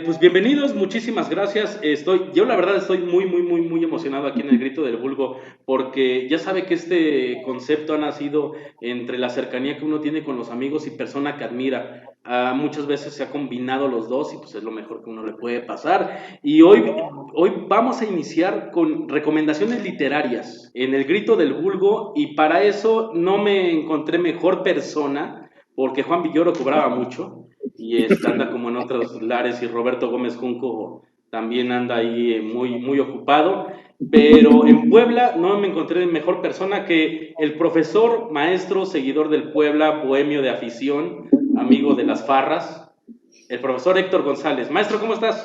Pues bienvenidos, muchísimas gracias. Yo la verdad estoy muy emocionado aquí en el Grito del Vulgo, porque ya sabe que este concepto ha nacido entre la cercanía que uno tiene con los amigos y persona que admira. Muchas veces se ha combinado los dos y pues es lo mejor que uno le puede pasar. Y hoy vamos a iniciar con recomendaciones literarias en el Grito del Vulgo, y para eso no me encontré mejor persona, porque Juan Villoro cobraba mucho y anda como en otros lares, y Roberto Gómez Junco también anda ahí muy ocupado. Pero en Puebla no me encontré mejor persona que el profesor, maestro, seguidor del Puebla, bohemio de afición, amigo de las farras, el profesor Héctor González. Maestro, ¿cómo estás?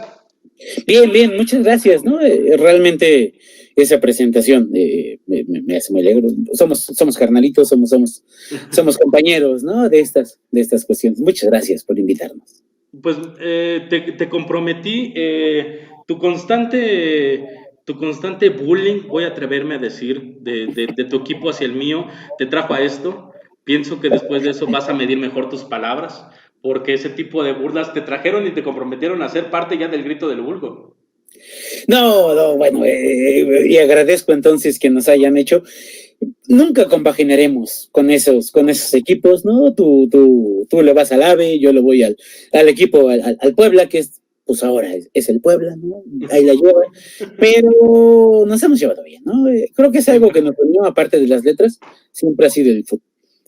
Bien, bien, muchas gracias, ¿no? Realmente esa presentación me hace muy alegre. Somos carnalitos, somos compañeros, ¿no? De estas cuestiones. Muchas gracias por invitarnos. Pues te comprometí, tu constante bullying, voy a atreverme a decir, de tu equipo hacia el mío, te trajo a esto. Pienso que después de eso vas a medir mejor tus palabras, porque ese tipo de burlas te trajeron y te comprometieron a ser parte ya del Grito del Vulgo. No, no, bueno, y agradezco entonces que nos hayan hecho. Nunca compaginaremos con esos equipos, ¿no? Tú le vas al AVE, yo le voy al equipo, al Puebla, que es, pues ahora es el Puebla, ¿no? Ahí la lleva, pero nos hemos llevado bien, ¿no? Creo que es algo que nos unió, aparte de las letras, siempre ha sido el fútbol.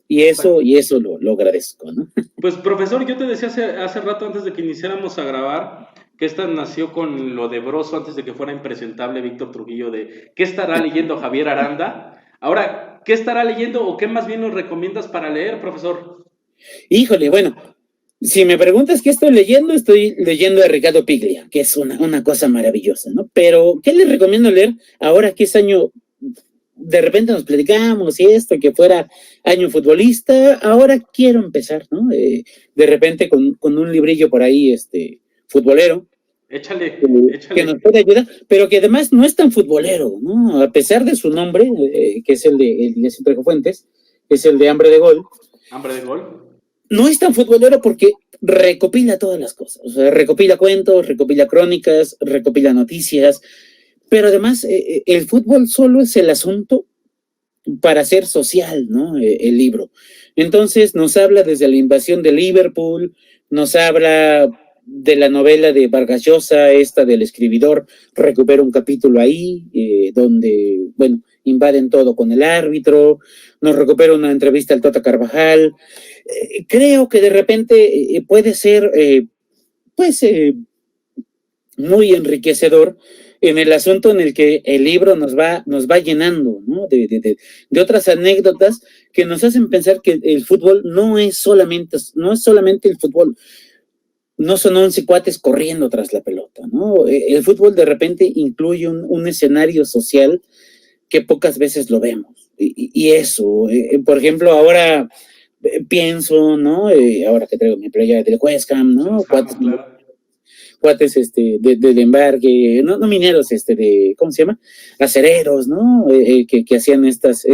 Y eso lo agradezco, ¿no? Pues profesor, yo te decía hace rato, antes de que iniciáramos a grabar, que esta nació con lo de Broso antes de que fuera impresentable Víctor Trujillo, de ¿qué estará leyendo Javier Aranda? Ahora, ¿qué estará leyendo o qué más bien nos recomiendas para leer, profesor? Híjole, bueno, si me preguntas qué estoy leyendo a Ricardo Piglia, que es una cosa maravillosa, ¿no? Pero, ¿qué les recomiendo leer ahora que es año? De repente nos platicamos y esto, que fuera año futbolista, ahora quiero empezar, ¿no? De repente con un librillo por ahí, futbolero, Échale, que échale. nos puede ayudar, pero que además no es tan futbolero, ¿no? A pesar de su nombre, que es el de Trejo Fuentes, es el de Hambre de Gol, ¿Hambre de gol? no es tan futbolero porque recopila todas las cosas, o sea, recopila cuentos, recopila crónicas, recopila noticias, pero además el fútbol solo es el asunto para ser social, ¿no? El libro. Entonces nos habla desde la invasión de Liverpool, nos habla de la novela de Vargas Llosa, esta del escribidor, recupera un capítulo ahí, donde, bueno, invaden todo con el árbitro, nos recupera una entrevista al Tota Carvajal. Creo que de repente puede ser, pues, muy enriquecedor en el asunto en el que el libro nos va llenando, ¿no? De otras anécdotas que nos hacen pensar que el fútbol no es solamente el fútbol, no son 11 cuates corriendo tras la pelota, ¿no? El fútbol de repente incluye un escenario social que pocas veces lo vemos. Y eso, por ejemplo, ahora pienso, ¿no? Ahora que traigo mi playa del West Ham, ¿no? West Ham, claro. Cuates de embarque, no mineros, ¿cómo se llama? Acereros, ¿no? Que hacían estas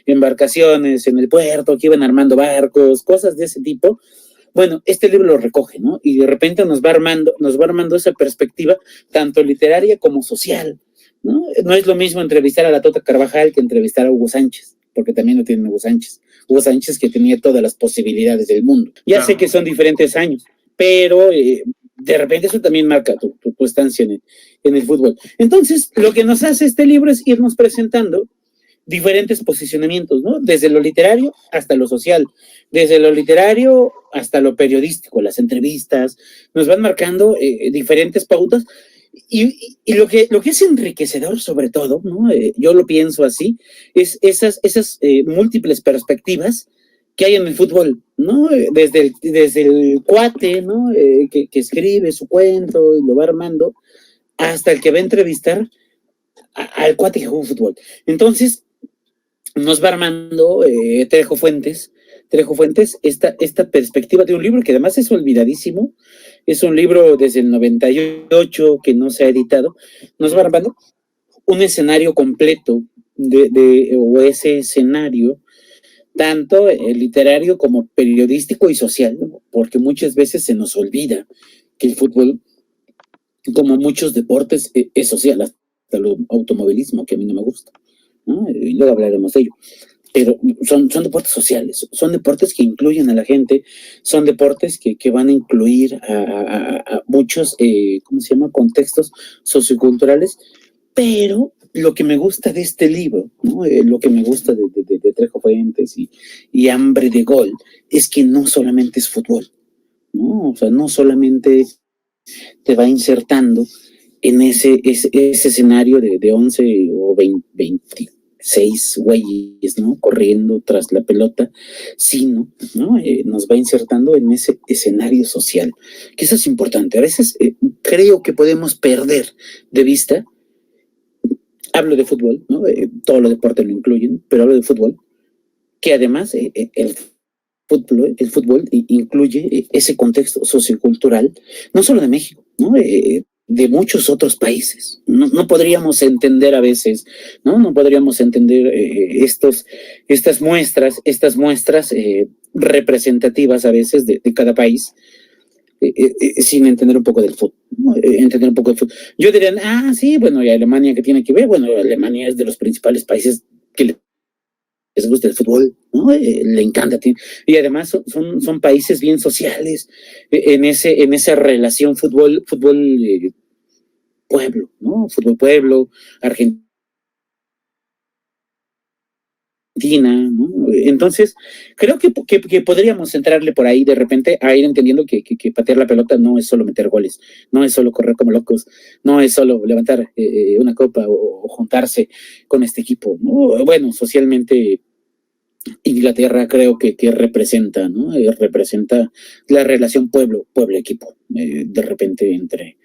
embarcaciones en el puerto, que iban armando barcos, cosas de ese tipo. Bueno, este libro lo recoge, ¿no? Y de repente nos va armando esa perspectiva, tanto literaria como social, ¿no? No es lo mismo entrevistar a la Tota Carvajal que entrevistar a Hugo Sánchez, porque también lo tiene Hugo Sánchez. Hugo Sánchez que tenía todas las posibilidades del mundo. Ya sé que son diferentes años, pero de repente eso también marca tu estancia en el fútbol. Entonces, lo que nos hace este libro es irnos presentando diferentes posicionamientos, ¿no? Desde lo literario hasta lo social, desde lo literario hasta lo periodístico, las entrevistas, nos van marcando diferentes pautas y lo que es enriquecedor sobre todo, ¿no? Yo lo pienso así, es esas múltiples perspectivas que hay en el fútbol, ¿no? Desde el cuate, ¿no? Que escribe su cuento y lo va armando, hasta el que va a entrevistar al cuate que juega fútbol. Entonces, nos va armando Trejo Fuentes, esta perspectiva de un libro que además es olvidadísimo, es un libro desde el 98 que no se ha editado, nos va armando un escenario completo o ese escenario tanto literario como periodístico y social, ¿no? Porque muchas veces se nos olvida que el fútbol, como muchos deportes, es social, hasta el automovilismo, que a mí no me gusta, ¿no? Y luego hablaremos de ello. Pero son deportes sociales, son deportes que incluyen a la gente, son deportes que van a incluir a muchos, ¿cómo se llama?, contextos socioculturales, pero lo que me gusta de este libro, ¿no? Lo que me gusta de Trejo Fuentes y Hambre de Gol, es que no solamente es fútbol, ¿no? O sea, no solamente te va insertando en ese escenario de 11 o 26 güeyes, ¿no?, corriendo tras la pelota, sino, ¿no?, nos va insertando en ese escenario social, que eso es importante. A veces creo que podemos perder de vista, hablo de fútbol, ¿no?, todos los deportes lo incluyen, pero hablo de fútbol, que además el fútbol incluye ese contexto sociocultural, no solo de México, ¿no?, de muchos otros países. No podríamos entender a veces, no podríamos entender estas muestras representativas a veces de cada país, sin entender un poco del fútbol, ¿no? Entender un poco del fútbol. Yo diría, sí, bueno, y Alemania, ¿qué tiene que ver? Bueno, Alemania es de los principales países que les gusta el fútbol, ¿no? Le encanta. Y además son países bien sociales en esa relación fútbol pueblo, ¿no? Fútbol pueblo, Argentina, ¿no? Entonces, creo que podríamos entrarle por ahí de repente a ir entendiendo que patear la pelota no es solo meter goles, no es solo correr como locos, no es solo levantar una copa o juntarse con este equipo, ¿no? Bueno, socialmente Inglaterra creo que representa, ¿no? Representa la relación pueblo-equipo, de repente entre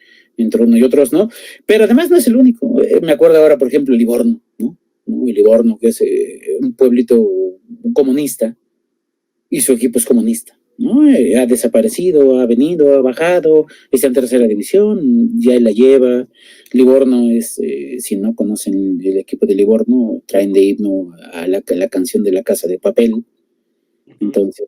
uno y otros, ¿no? Pero además no es el único. Me acuerdo ahora, por ejemplo, Livorno, ¿no? Livorno, que es un pueblito comunista, y su equipo es comunista, ¿no? Ha desaparecido, ha venido, ha bajado, está en tercera división, ya la lleva. Livorno es, si no conocen el equipo de Livorno, traen de himno a la canción de La Casa de Papel. Entonces,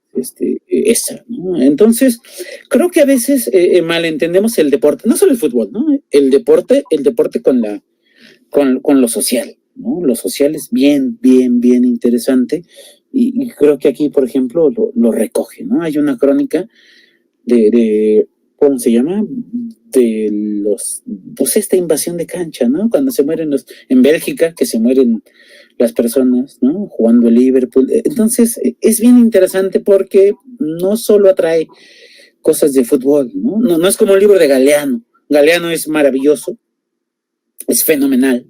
esa, ¿no? Entonces, creo que a veces malentendemos el deporte, no solo el fútbol, ¿no? El deporte con lo social, ¿no? Lo social es bien interesante, y creo que aquí, por ejemplo, lo recoge, ¿no? Hay una crónica de ¿cómo se llama? Pues esta invasión de cancha, ¿no? Cuando se mueren en Bélgica, que se mueren las personas, ¿no? Jugando el Liverpool. Entonces, es bien interesante porque no solo atrae cosas de fútbol, ¿no? No es como el libro de Galeano. Galeano es maravilloso, es fenomenal,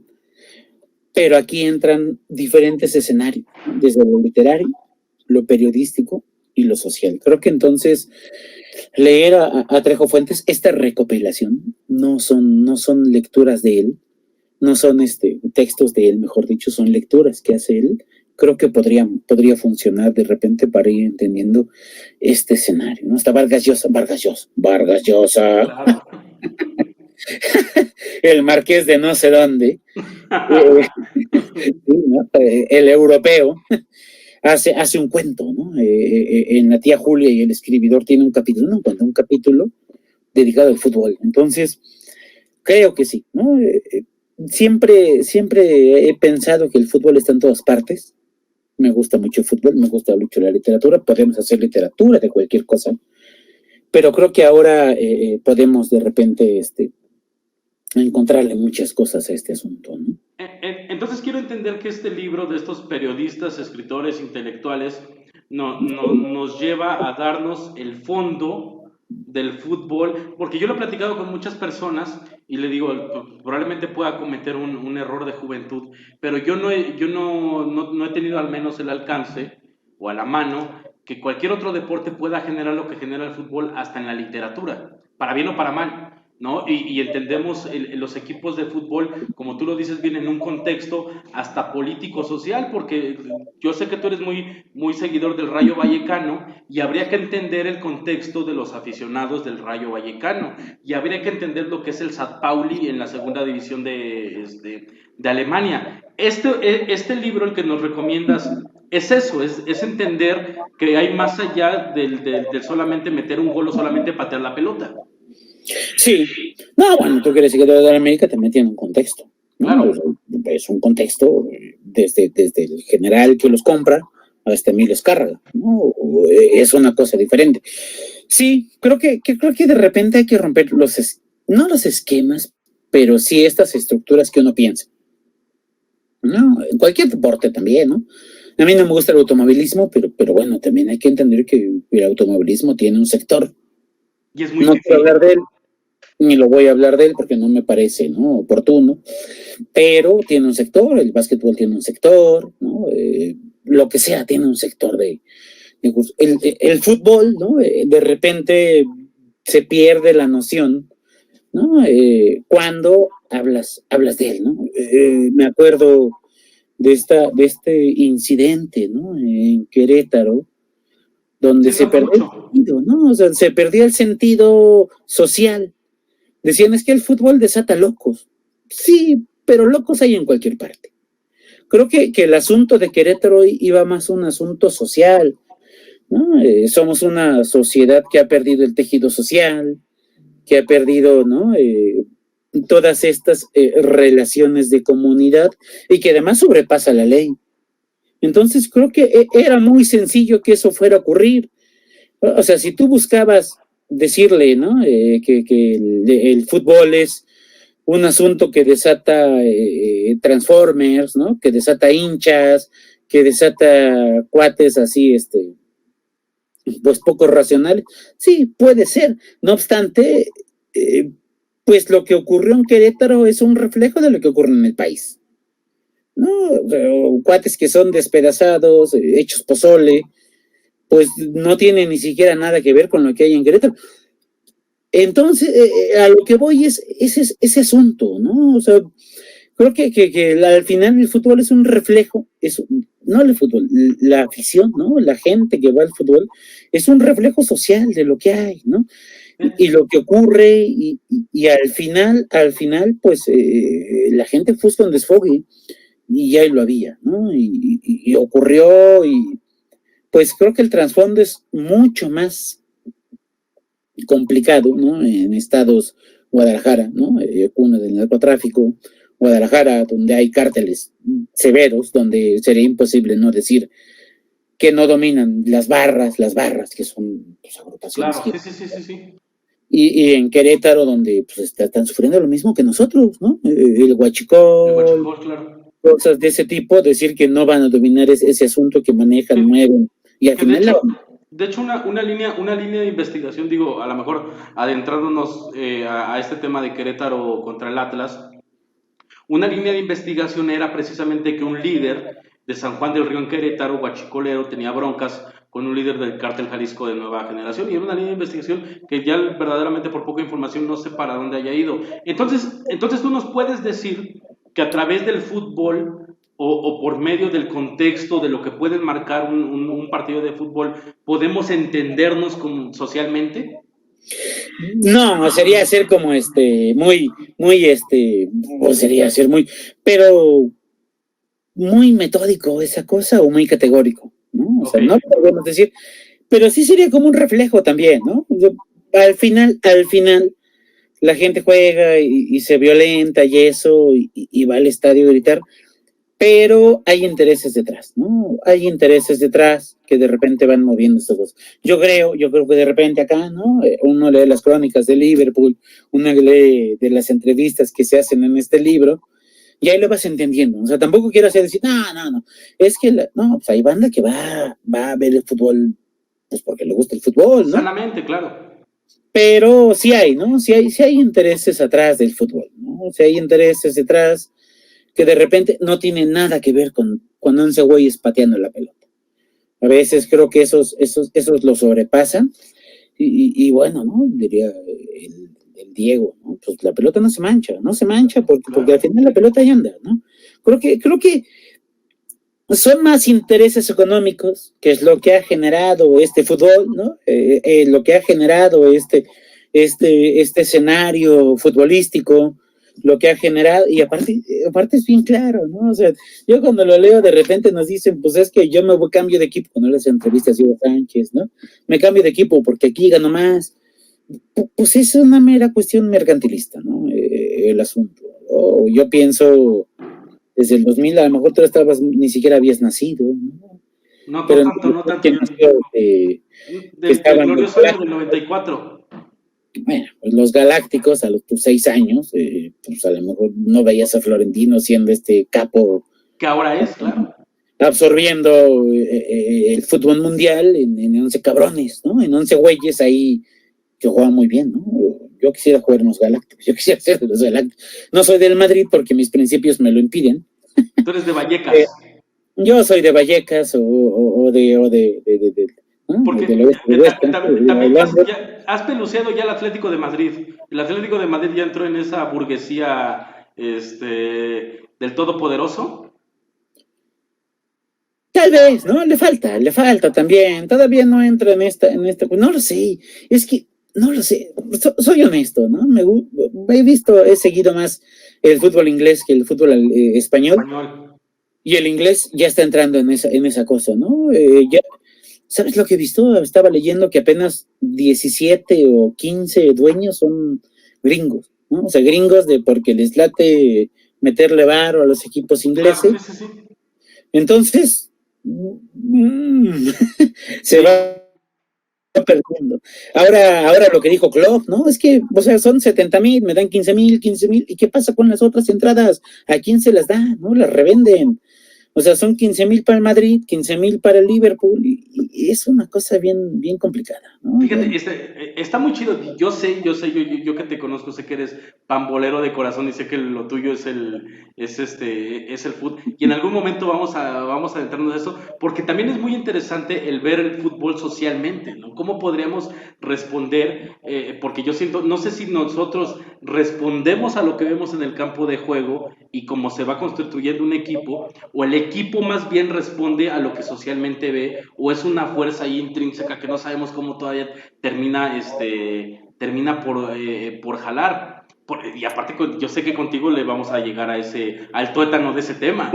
pero aquí entran diferentes escenarios, ¿no? Desde lo literario, lo periodístico y lo social. Creo que entonces leer a Trejo Fuentes, esta recopilación, no son lecturas de él, no son textos de él, mejor dicho, son lecturas que hace él. Creo que podría funcionar de repente para ir entendiendo este escenario, ¿no? Está Vargas Llosa. Claro. El marqués de no sé dónde, ¿no? El europeo, hace un cuento, ¿no? En La tía Julia y el escribidor tiene un capítulo dedicado al fútbol. Entonces, creo que sí, ¿no? Siempre he pensado que el fútbol está en todas partes. Me gusta mucho el fútbol, me gusta mucho la literatura. Podemos hacer literatura de cualquier cosa, pero creo que ahora podemos de repente encontrarle muchas cosas a este asunto, ¿no? Entonces quiero entender que este libro de estos periodistas, escritores, intelectuales, nos lleva a darnos el fondo del fútbol, porque yo lo he platicado con muchas personas y le digo, probablemente pueda cometer un error de juventud, pero yo no he tenido al menos el alcance o a la mano que cualquier otro deporte pueda generar lo que genera el fútbol hasta en la literatura, para bien o para mal, ¿no? Y entendemos los equipos de fútbol, como tú lo dices bien, en un contexto hasta político-social, porque yo sé que tú eres muy seguidor del Rayo Vallecano y habría que entender el contexto de los aficionados del Rayo Vallecano y habría que entender lo que es el St. Pauli en la segunda división de Alemania. Este libro, el que nos recomiendas, es eso, es entender que hay más allá del solamente meter un gol o solamente patear la pelota. Sí, no, bueno, tú quieres decir que de América también tiene un contexto, ¿no? Claro. Es un contexto desde el general que los compra hasta Emilio Azcárraga, ¿no? Es una cosa diferente. Sí, creo que de repente hay que romper no los esquemas, pero sí estas estructuras que uno piensa, ¿no? En cualquier deporte también, ¿no? A mí no me gusta el automovilismo, pero bueno, también hay que entender que el automovilismo tiene un sector. Y es muy No quiero hablar de fifí. él, ni lo voy a hablar de él porque no me parece, ¿no?, oportuno, pero tiene un sector, el básquetbol tiene un sector, ¿no? Lo que sea tiene un sector el fútbol, ¿no? De repente se pierde la noción, ¿no? Cuando hablas de él, ¿no? Me acuerdo de este incidente, ¿no? En Querétaro, donde Sí, no se hace perdió el mucho. sentido, ¿no? O sea, se perdía el sentido social. Decían, es que el fútbol desata locos. Sí, pero locos hay en cualquier parte. Creo que el asunto de Querétaro iba más un asunto social, ¿no? Somos una sociedad que ha perdido el tejido social, que ha perdido, ¿no? Todas estas relaciones de comunidad y que además sobrepasa la ley. Entonces creo que era muy sencillo que eso fuera a ocurrir. O sea, si tú buscabas decirle, ¿no? Que el fútbol es un asunto que desata Transformers, ¿no? Que desata hinchas, que desata cuates así, pues poco racionales. Sí, puede ser. No obstante, pues lo que ocurrió en Querétaro es un reflejo de lo que ocurre en el país. ¿No? Cuates que son despedazados, hechos pozole, pues no tiene ni siquiera nada que ver con lo que hay en Querétaro. Entonces, a lo que voy es ese asunto, ¿no? O sea, creo que al final el fútbol es un reflejo, no el fútbol, la afición, ¿no? La gente que va al fútbol es un reflejo social de lo que hay, ¿no? Y lo que ocurre, y al final, pues la gente busca un desfogue, y ya lo había, ¿no? Y ocurrió, y pues creo que el trasfondo es mucho más complicado, ¿no? En estados, Guadalajara, ¿no? Cuna del narcotráfico, Guadalajara, donde hay cárteles severos, donde sería imposible no decir que no dominan las barras, que son pues, agrupaciones Claro, que... sí, sí, sí, sí, sí. Y en Querétaro, donde pues, están sufriendo lo mismo que nosotros, ¿no? El El huachicol, Guachicol, claro. cosas de ese tipo, decir que no van a dominar ese asunto que manejan, Que, mueven, y al que final la... de hecho una línea de investigación, digo, a lo mejor adentrándonos a este tema de Querétaro contra el Atlas, una línea de investigación era precisamente que un líder de San Juan del Río en Querétaro, guachicolero, tenía broncas con un líder del cártel Jalisco de Nueva Generación, y era una línea de investigación que ya verdaderamente por poca información no sé para dónde haya ido. Entonces tú nos puedes decir que a través del fútbol o por medio del contexto de lo que puede marcar un partido de fútbol, podemos entendernos socialmente. No, sería ser como muy, o sería ser muy, pero muy metódico esa cosa o muy categórico, ¿no? O Ok, sea, no podemos decir, pero sí sería como un reflejo también, ¿no? Al final, la gente juega y se violenta y eso, y va al estadio a gritar, pero hay intereses detrás, ¿no? Hay intereses detrás que de repente van moviendo estas cosas. Yo creo que de repente acá, ¿no? Uno lee las crónicas de Liverpool, uno lee de las entrevistas que se hacen en este libro, y ahí lo vas entendiendo. O sea, tampoco quiero hacer decir, no. Es que, no, pues hay banda que va a ver el fútbol, pues porque le gusta el fútbol, ¿no? sanamente, claro. Pero sí hay, ¿no? Sí hay intereses atrás del fútbol, ¿no? Sí hay intereses detrás que de repente no tienen nada que ver con cuando 11 güeyes pateando la pelota. A veces creo que esos lo sobrepasan y bueno, ¿no? Diría el Diego, ¿no? Pues la pelota no se mancha porque al Claro. final la pelota ahí anda, ¿no? Creo que son más intereses económicos, que es lo que ha generado este fútbol, ¿no? Lo que ha generado este escenario futbolístico, lo que ha generado, y aparte es bien claro, ¿no? O sea, yo cuando lo leo de repente nos dicen, pues es que yo cambio de equipo, cuando les entrevistas a Hugo Sánchez, ¿no? Me cambio de equipo porque aquí gano más. pues es una mera cuestión mercantilista, ¿no? El asunto. Yo pienso, desde el 2000 a lo mejor tú ni siquiera habías nacido, ¿no? No, Pero no tanto. que Del estaban glorioso año del 94. Bueno, pues los Galácticos a tus 6 años, pues a lo mejor no veías a Florentino siendo este capo. Que ahora es, claro. Absorbiendo el fútbol mundial en 11 cabrones, ¿no? En 11 güeyes ahí que juegan muy bien, ¿no? Yo quisiera jugar en los Galácticos, yo quisiera ser de los Galácticos. No soy del Madrid porque mis principios me lo impiden. Tú eres de Vallecas. Yo soy de Vallecas o de ¿no? Porque también has peluceado ya el Atlético de Madrid. El Atlético de Madrid ya entró en esa burguesía del todopoderoso. Tal vez, ¿no? Le falta también. Todavía no entra en esta. No lo sé. Es que no lo sé. Soy honesto, ¿no? He seguido más el fútbol inglés que el fútbol español. Y el inglés ya está entrando en esa cosa, ¿no? Ya, ¿sabes lo que he visto? Estaba leyendo que apenas 17 o 15 dueños son gringos, ¿no? O sea, gringos porque les late meterle varo a los equipos ingleses. Claro, sí. Entonces, se va perdiendo. Ahora lo que dijo Klopp, ¿no? Es que, o sea, son 70,000, me dan 15,000, ¿y qué pasa con las otras entradas? ¿A quién se las da? ¿No? Las revenden. O sea, son 15,000 para el Madrid, 15,000 para el Liverpool, y es una cosa bien, bien complicada, ¿no? Fíjate, está muy chido. Yo que te conozco, sé que eres pambolero de corazón y sé que lo tuyo es el fútbol. Y en algún momento vamos a adentrarnos en eso, porque también es muy interesante el ver el fútbol socialmente, ¿no? ¿Cómo podríamos responder? Porque yo siento, no sé si nosotros respondemos a lo que vemos en el campo de juego y cómo se va constituyendo un equipo, o el equipo más bien responde a lo que socialmente ve, o es una fuerza ahí intrínseca que no sabemos cómo todavía termina por jalar. Y aparte yo sé que contigo le vamos a llegar al tuétano de ese tema.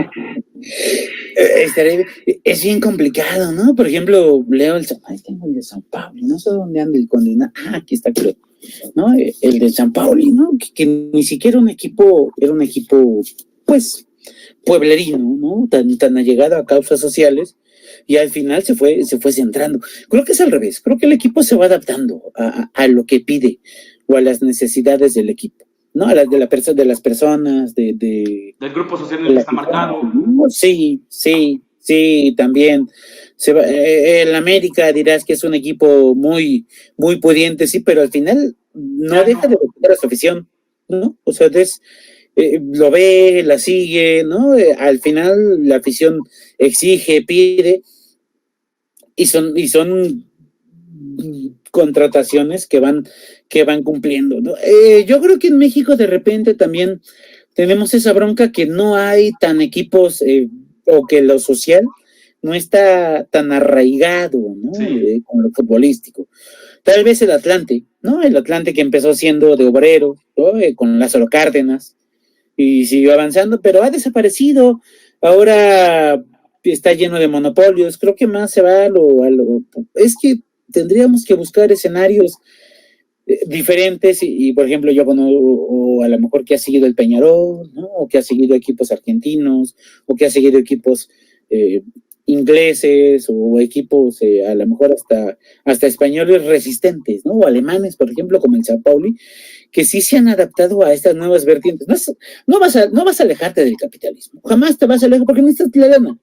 Es bien complicado, ¿no? Por ejemplo, leo tengo el de San Pablo, no sé dónde anda el condenado. Aquí está, creo. ¿No? El de San Paulo, ¿no? Que ni siquiera era un equipo, pues, pueblerino, ¿no? Tan allegado a causas sociales, y al final se fue centrando. Creo que es al revés, creo que el equipo se va adaptando a lo que pide o a las necesidades del equipo, ¿no? A las de las personas, del grupo social en el que está marcado. ¿no? Sí, también. El América dirás que es un equipo muy, muy pudiente, sí, pero al final no deja de defender a su afición, ¿no? O sea, lo ve, la sigue, ¿no? Al final la afición exige, pide, y son contrataciones que van cumpliendo, ¿no? Yo creo que en México de repente también tenemos esa bronca que no hay tan equipos, o que lo social no está tan arraigado, ¿no? Sí. Con lo futbolístico. Tal vez el Atlante, ¿no? El Atlante que empezó siendo de obrero, ¿no? Con Lázaro Cárdenas, y siguió avanzando, pero ha desaparecido. Ahora está lleno de monopolios. Creo que más se va a lo es que tendríamos que buscar escenarios diferentes, y por ejemplo yo conozco, o a lo mejor que ha seguido el Peñarol, ¿no? O que ha seguido equipos argentinos, o que ha seguido equipos ingleses, o equipos a lo mejor hasta españoles resistentes, ¿no? O alemanes, por ejemplo, como el Sao Paulo, que sí se han adaptado a estas nuevas vertientes. No vas a alejarte del capitalismo, jamás te vas a alejar, porque necesitas la lana,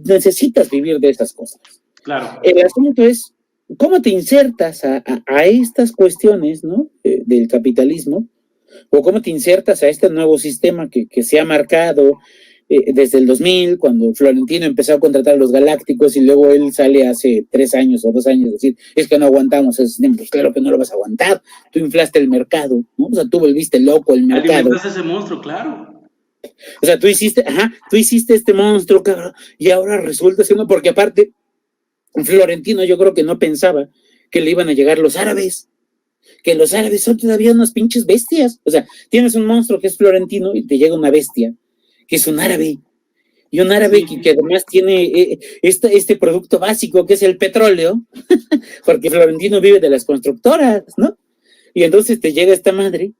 necesitas vivir de estas cosas. Claro. El asunto es cómo te insertas a estas cuestiones, ¿no? Del capitalismo, o cómo te insertas a este nuevo sistema que se ha marcado desde el 2000, cuando Florentino empezó a contratar a los Galácticos, y luego él sale hace 3 años o 2 años a decir, es que no aguantamos ese sistema. Pues claro que no lo vas a aguantar, tú inflaste el mercado, ¿no? O sea, tú volviste loco el mercado. Alimentaste ese monstruo, claro. O sea, tú hiciste este monstruo, cabrón, y ahora resulta siendo, porque aparte, Florentino yo creo que no pensaba que le iban a llegar los árabes, que los árabes son todavía unas pinches bestias. O sea, tienes un monstruo que es Florentino y te llega una bestia que es un árabe. y un árabe que además tiene este producto básico que es el petróleo, porque Florentino vive de las constructoras, ¿no? Y entonces te llega esta madre,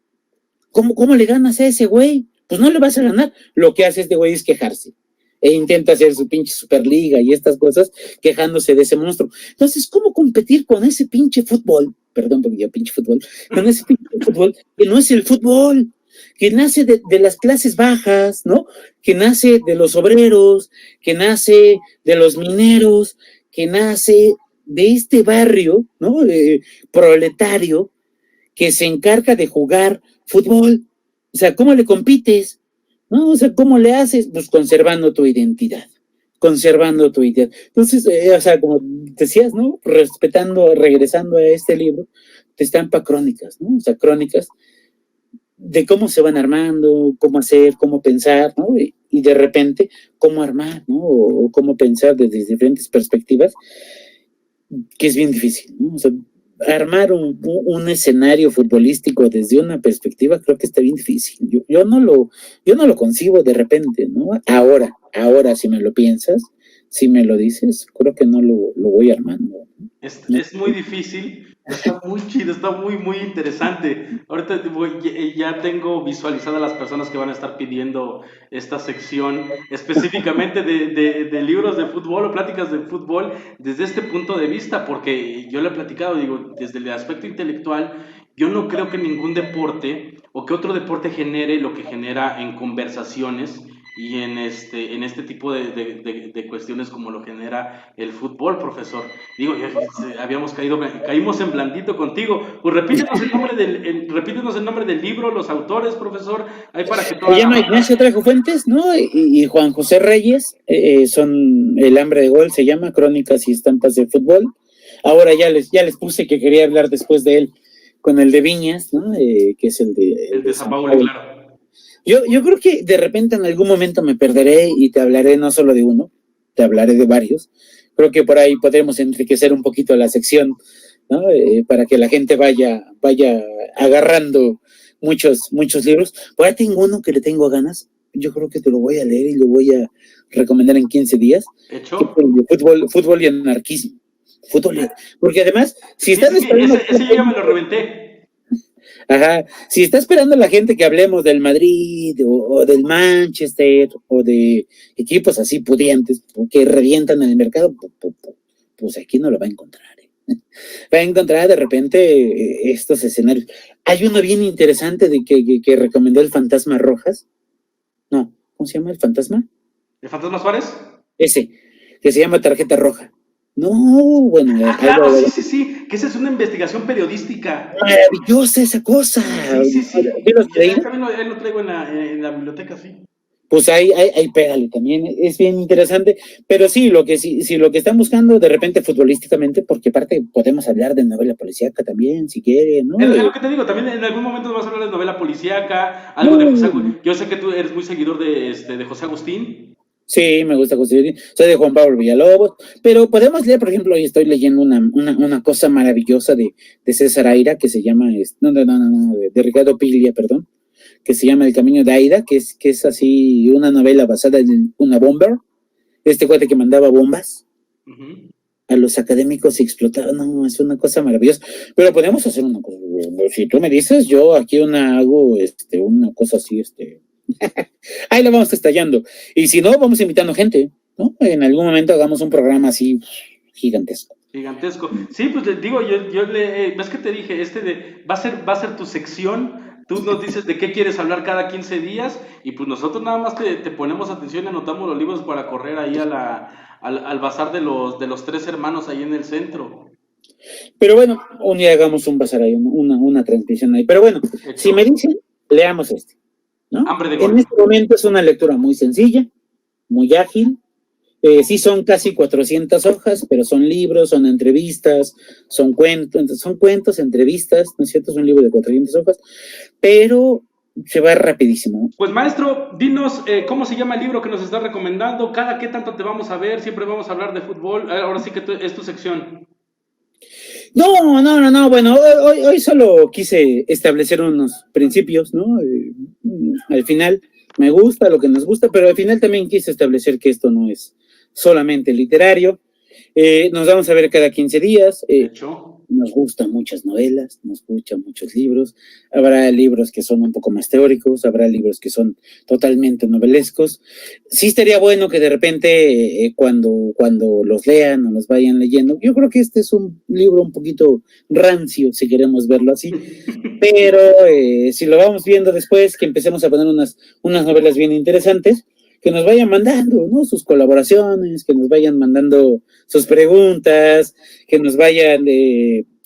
¿cómo le ganas a ese güey? Pues no le vas a ganar. Lo que hace este güey es quejarse. E intenta hacer su pinche Superliga y estas cosas, quejándose de ese monstruo. Entonces, ¿cómo competir con ese pinche fútbol? Perdón, porque yo pinche fútbol. Con ese pinche fútbol, que no es el fútbol, que nace de las clases bajas, ¿no? Que nace de los obreros, que nace de los mineros, que nace de este barrio, ¿no? Proletario, que se encarga de jugar fútbol. O sea, ¿cómo le compites? ¿No? O sea, ¿cómo le haces? Pues conservando tu identidad. Entonces, o sea, como decías, ¿no? Regresando a este libro, te estampa crónicas, ¿no? O sea, crónicas de cómo se van armando, cómo hacer, cómo pensar, ¿no? Y de repente, cómo armar, ¿no? O cómo pensar desde diferentes perspectivas, que es bien difícil, ¿no? O sea, armar un escenario futbolístico desde una perspectiva creo que está bien difícil. Yo no lo concibo de repente, ¿no? Ahora si me lo piensas, si me lo dices, creo que no lo voy armando. Es muy difícil, está muy chido, está muy, muy interesante. Ahorita ya tengo visualizadas las personas que van a estar pidiendo esta sección específicamente de libros de fútbol o pláticas de fútbol desde este punto de vista, porque yo le he platicado, digo, desde el aspecto intelectual, yo no creo que ningún deporte o que otro deporte genere lo que genera en conversaciones y en este tipo de cuestiones como lo genera el fútbol, profesor. Digo, caímos en blandito contigo. Pues repítenos el nombre del libro, los autores, profesor, ahí para que Se llama Ignacio Trejo Fuentes, ¿no? Y Juan José Reyes, son El hambre de gol, se llama Crónicas y estampas de fútbol. Ahora ya les puse que quería hablar después de él con el de Viñas, ¿no? Que es el de San Paulo, claro. Yo creo que de repente en algún momento me perderé y te hablaré no solo de uno, te hablaré de varios. Creo que por ahí podremos enriquecer un poquito la sección, ¿no? Para que la gente vaya agarrando muchos libros. Por ahí tengo uno que le tengo ganas. Yo creo que te lo voy a leer y lo voy a recomendar en 15 días. ¿Hecho? Fútbol y anarquismo. Porque además, si están esperando... Ese yo ya me lo reventé. Ajá, si está esperando la gente que hablemos del Madrid o del Manchester o de equipos así pudientes que revientan en el mercado, pues aquí no lo va a encontrar. Va a encontrar de repente estos escenarios. Hay uno bien interesante de que recomendó el Fantasma Rojas. No, ¿cómo se llama el fantasma? ¿El Fantasma Suárez? Ese, que se llama Tarjeta Roja. No, bueno. Claro, sí, que esa es una investigación periodística. Maravillosa esa cosa. Sí. Yo también lo traigo en la biblioteca, sí. Pues ahí pégale también, es bien interesante, pero sí, lo que están buscando de repente futbolísticamente, porque aparte podemos hablar de novela policíaca también, si quieren, ¿no? Es lo que te digo, también en algún momento vas a hablar de novela policíaca, algo de José Agustín. Yo sé que tú eres muy seguidor de José Agustín. Sí, me gusta José Agustín, soy de Juan Pablo Villalobos, pero podemos leer, por ejemplo, hoy estoy leyendo una cosa maravillosa de César Aira, que se llama, de Ricardo Piglia, perdón, que se llama El Camino de Aida, que es así una novela basada en una bomber, este cuate que mandaba bombas a los académicos y explotaba, no, es una cosa maravillosa, pero podemos hacer una cosa, si tú me dices, yo aquí hago una cosa así, ahí la vamos estallando, y si no, vamos invitando gente, ¿no? En algún momento hagamos un programa así gigantesco. Sí, pues les digo, ves que te dije, va a ser tu sección. Tú nos dices de qué quieres hablar cada 15 días y pues nosotros nada más te ponemos atención y anotamos los libros para correr ahí al bazar de los tres hermanos ahí en el centro. Pero bueno, un día hagamos un bazar ahí, una transmisión ahí. Pero bueno, si me dicen, leamos ¿no? Hambre de gol. En este momento es una lectura muy sencilla, muy ágil. Sí son casi 400 hojas, pero son libros, son entrevistas, son cuentos, entrevistas, ¿no es cierto? Es un libro de 400 hojas, pero se va rapidísimo. Pues maestro, dinos cómo se llama el libro que nos estás recomendando, cada qué tanto te vamos a ver, siempre vamos a hablar de fútbol, ahora sí que es tu sección. No, bueno, hoy solo quise establecer unos principios, ¿no? Al final, me gusta lo que nos gusta, pero al final también quise establecer que esto no es solamente literario. Nos vamos a ver cada 15 días. De hecho, Nos gustan muchas novelas, nos gustan muchos libros. Habrá libros que son un poco más teóricos, habrá libros que son totalmente novelescos. Sí estaría bueno que de repente cuando los lean o los vayan leyendo, yo creo que este es un libro un poquito rancio, si queremos verlo así, pero si lo vamos viendo después, que empecemos a poner unas novelas bien interesantes, que nos vayan mandando, ¿no? Sus colaboraciones, que nos vayan mandando sus preguntas, que nos vayan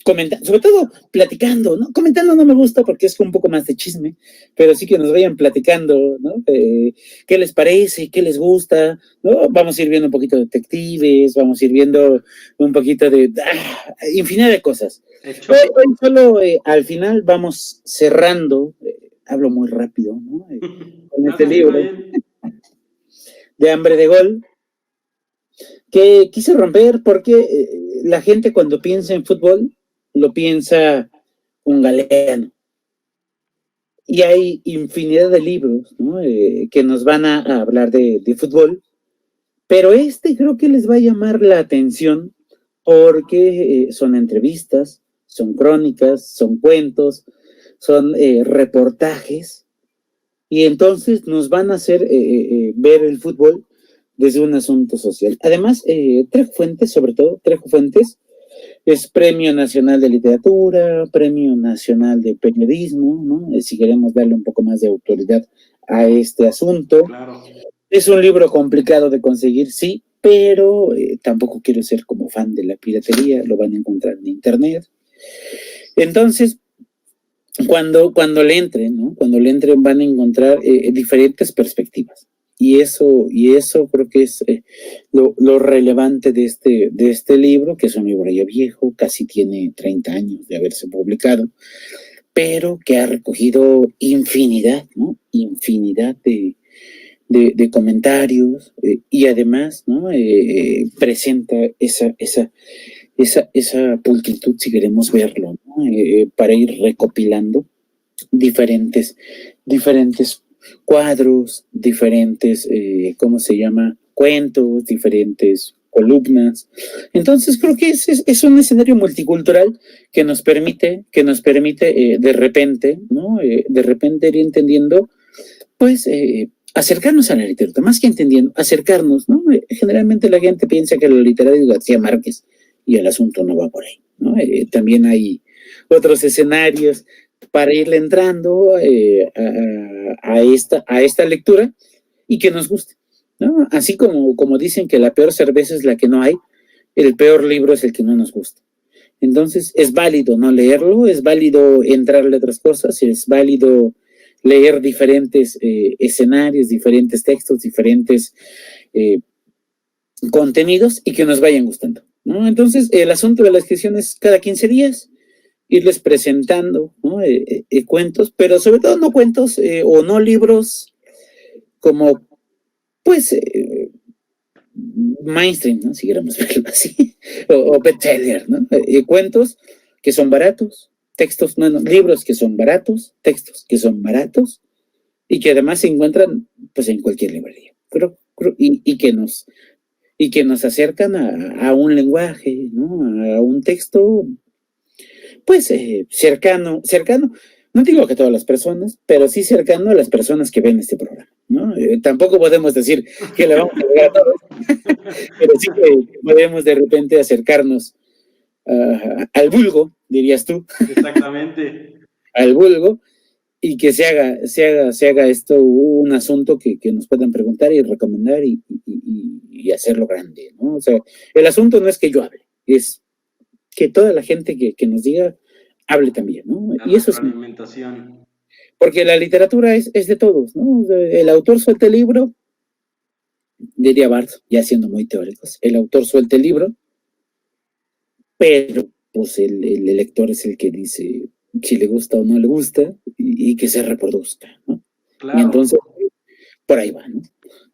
comentando, sobre todo platicando, ¿no? Comentando no me gusta porque es un poco más de chisme, pero sí que nos vayan platicando, ¿no? ¿Qué les parece? ¿Qué les gusta? ¿No? Vamos a ir viendo un poquito de detectives, vamos a ir viendo un poquito de infinidad de cosas. Hoy solo al final vamos cerrando, hablo muy rápido, ¿no? Con este libro de Hambre de Gol, que quise romper porque la gente cuando piensa en fútbol lo piensa un galeano. Y hay infinidad de libros, ¿no? Que nos van a hablar de fútbol, pero este creo que les va a llamar la atención porque son entrevistas, son crónicas, son cuentos, son reportajes, y entonces nos van a hacer ver el fútbol desde un asunto social. Además, Trejo Fuentes, sobre todo, Trejo Fuentes, es Premio Nacional de Literatura, Premio Nacional de Periodismo, ¿no? Si queremos darle un poco más de autoridad a este asunto. Claro. Es un libro complicado de conseguir, sí, pero tampoco quiero ser como fan de la piratería, lo van a encontrar en internet. Entonces, cuando le entren, ¿no? Cuando le entren van a encontrar diferentes perspectivas. Y eso creo que es lo relevante de este libro, que es un libro ya viejo, casi tiene 30 años de haberse publicado, pero que ha recogido infinidad, ¿no? Infinidad de comentarios y además, ¿no? Presenta esa pulcritud, si queremos verlo, ¿no? Para ir recopilando diferentes cuadros, diferentes, ¿cómo se llama? Cuentos, diferentes columnas. Entonces creo que es un escenario multicultural que nos permite de repente, ¿no? De repente ir entendiendo, pues, acercarnos a la literatura, más que entendiendo, acercarnos, ¿no? Generalmente la gente piensa que lo literario es García Márquez y el asunto no va por ahí, ¿no? También hay otros escenarios para irle entrando a esta lectura y que nos guste, ¿no? Así como dicen que la peor cerveza es la que no hay, el peor libro es el que no nos gusta. Entonces es válido no leerlo, es válido entrarle a otras cosas, es válido leer diferentes escenarios, diferentes textos, diferentes contenidos y que nos vayan gustando, ¿no? Entonces el asunto de la inscripción es cada 15 días irles presentando, ¿no? Cuentos, pero sobre todo no cuentos o no libros como, pues, mainstream, ¿no? Si queremos verlo así, o bestseller, ¿no? Cuentos que son baratos, textos, no, libros que son baratos, textos que son baratos y que además se encuentran, pues, en cualquier librería, y que nos acercan a un lenguaje, ¿no? A un texto, pues, cercano, no digo que todas las personas, pero sí cercano a las personas que ven este programa, ¿no? Tampoco podemos decir que le vamos a llegar a todos, pero sí que podemos de repente acercarnos al vulgo, dirías tú. Exactamente. Al vulgo, y que se haga esto un asunto que nos puedan preguntar y recomendar y hacerlo grande, ¿no? O sea, el asunto no es que yo hable, es que toda la gente que nos diga hable también, ¿no? La Y eso es retroalimentación. porque la literatura es de todos, ¿no? El autor suelta el libro, diría Bart, ya siendo muy teóricos, el autor suelta el libro, pero pues el lector es el que dice si le gusta o no le gusta y que se reproduzca, ¿no? Claro. Y entonces, por ahí va, ¿no?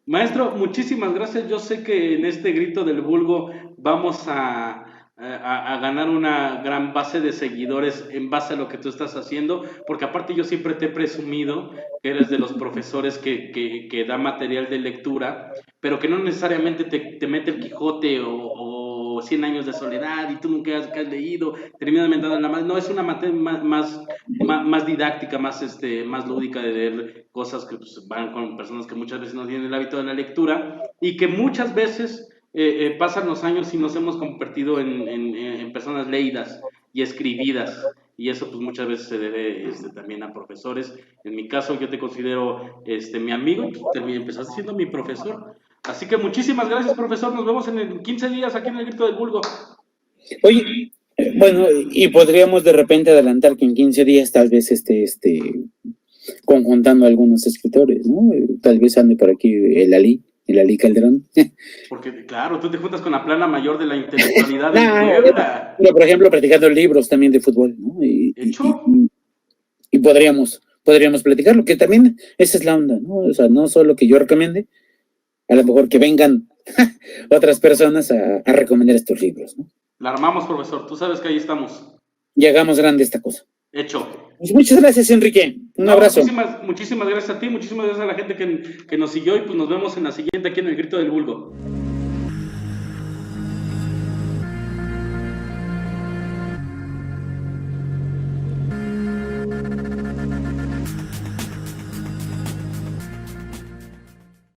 Maestro, muchísimas gracias. Yo sé que en este grito del vulgo vamos a a ganar una gran base de seguidores en base a lo que tú estás haciendo, porque aparte yo siempre te he presumido que eres de los profesores que da material de lectura, pero que no necesariamente te mete el Quijote o 100 años de soledad y tú nunca has leído, terminas mentando en la madre. No, es una materia más didáctica, más lúdica de leer cosas que pues, van con personas que muchas veces no tienen el hábito de la lectura y que muchas veces pasan los años y nos hemos convertido en personas leídas y escribidas. Y eso pues muchas veces se debe también a profesores. En mi caso yo te considero mi amigo y pues, empezaste siendo mi profesor. Así que muchísimas gracias, profesor. Nos vemos en 15 días aquí en el Grito del Vulgo. Oye, bueno, y podríamos de repente adelantar que en 15 días tal vez conjuntando a algunos escritores, ¿no? Tal vez ande por aquí el Ali Calderón. Porque, claro, tú te juntas con la plana mayor de la intelectualidad de Puebla. Pero, por ejemplo, platicando libros también de fútbol, ¿no? ¿Hecho? Y podríamos platicarlo, que también esa es la onda, ¿no? O sea, no solo que yo recomiende, a lo mejor que vengan otras personas a recomendar estos libros, ¿no? La armamos, profesor. Tú sabes que ahí estamos. Y hagamos grande esta cosa. Hecho. Pues muchas gracias, Enrique. Un abrazo. Muchísimas gracias a ti, muchísimas gracias a la gente que nos siguió y pues nos vemos en la siguiente aquí en el Grito del Vulgo.